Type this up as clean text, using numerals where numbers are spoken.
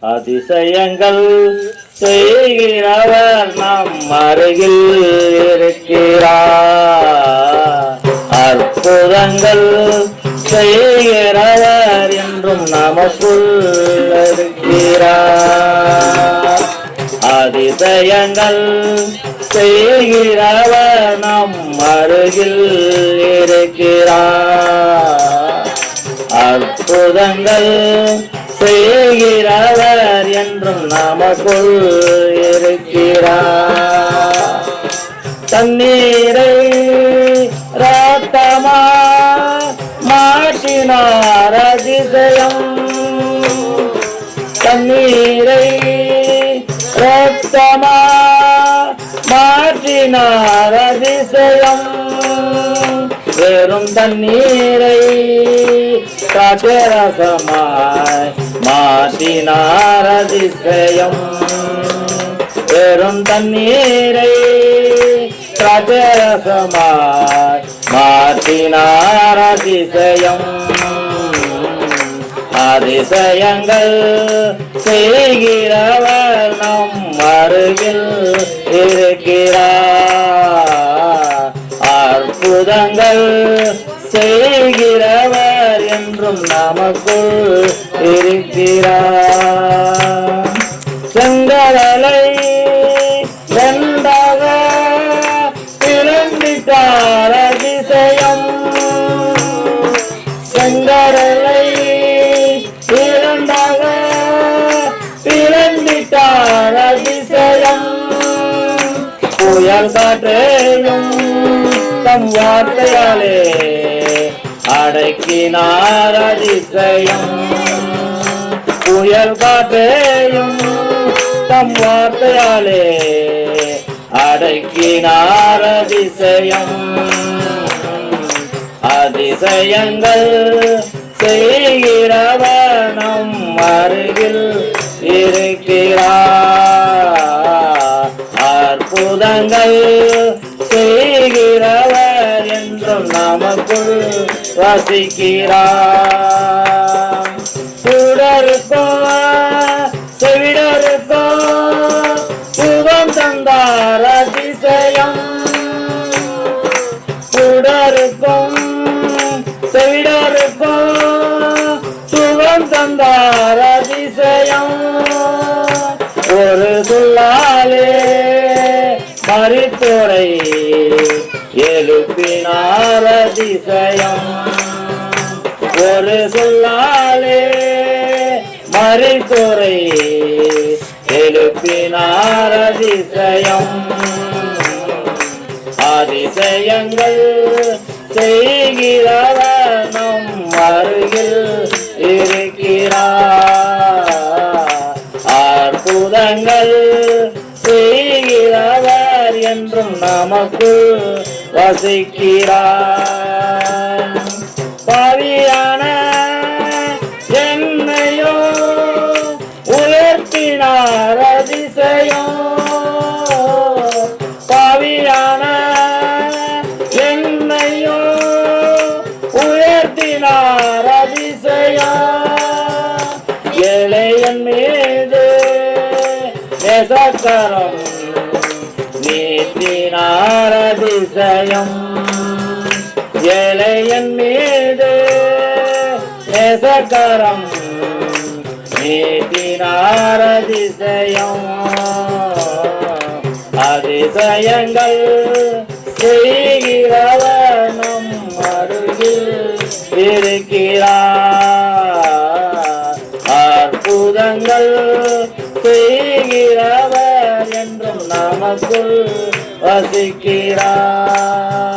அதிசயங்கள் செய்கிறவர் நம் அருகில் இருக்கிறார். அற்புதங்கள் செய்கிறவர் என்றும் நமக்குள் இருக்கிறார். அதிசயங்கள் செய்கிறவர் நம் அருகில் இருக்கிறார். அற்புதங்கள் செய்கிறவர் என்றும் நமக்குள் இருக்கிறார். தண்ணீரை ரத்தமா மாற்றினார் அதிசயம். தண்ணீரை ரத்தமா மாற்றினார் அதிசயம். வெறும் தண்ணீரை திராட்சரசமாய் மாற்றினார் அதிசயம். வெறும் தண்ணீரை திராட்சரசமாய் மாற்றினார் அதிசயம். அதிசயங்கள் செய்கிறவர் நம் அருகில் இருக்கிறார். அற்புதங்கள் செய்கிறவர் என்றும் நமக்குள் இருக்கிறார். செங்கடலை இரண்டாக பிளந்திட்டார் அதிசயம். செங்கடலை இரண்டாக பிளந்திட்டார் அதிசயம். புயல் காற்றையும் தம் வார்த்தையாலே அடக்கினார் அதிசயம். புயல் காற்றையும் தம் வார்த்தையாலே அடக்கினார் அதிசயம். அதிசயங்கள் செய்கிறவர் நம் அருகில் இருக்கிறார். அற்புதங்கள் செய்கிறவர் என்றும் நமக்குள் வசிக்கிறார். சுடருக்கோ செவிடருக்கோ சுகம் தந்தார் அதிசயம். சுடருக்கும் செவிடருக்கும் சுகம் தந்தார் அதிசயம். ஒரு சொல்லாலே மரித்தோரை எழுப்பினார் அதிசயம். ஒரு சொல்லாலே மரித்தோரை எழுப்பினார் அதிசயம். அதிசயங்கள் செய்கிறவர் நம் அருகில் இருக்கிறார். அற்புதங்கள் செய்கிறவர் என்றும் நமக்குள் வசிக்கிறார். பாவியான என்னையோ உயர்த்தினார் அதிசயம். பாவியான என்னையோ உயர்த்தினார் அதிசயம். ஏழையன் மீது நேசக்கரம் நீட்டினார் அதிசயம். ஏழையன் மீது நேசக்கரம் நீட்டினார் அதிசயம். அதிசயங்கள் செய்கிறவர் நம் அருகில் இருக்கிறார். அற்புதங்கள் செய்கிறவர் என்றும் நமக்குள் வசிக்கிறார்.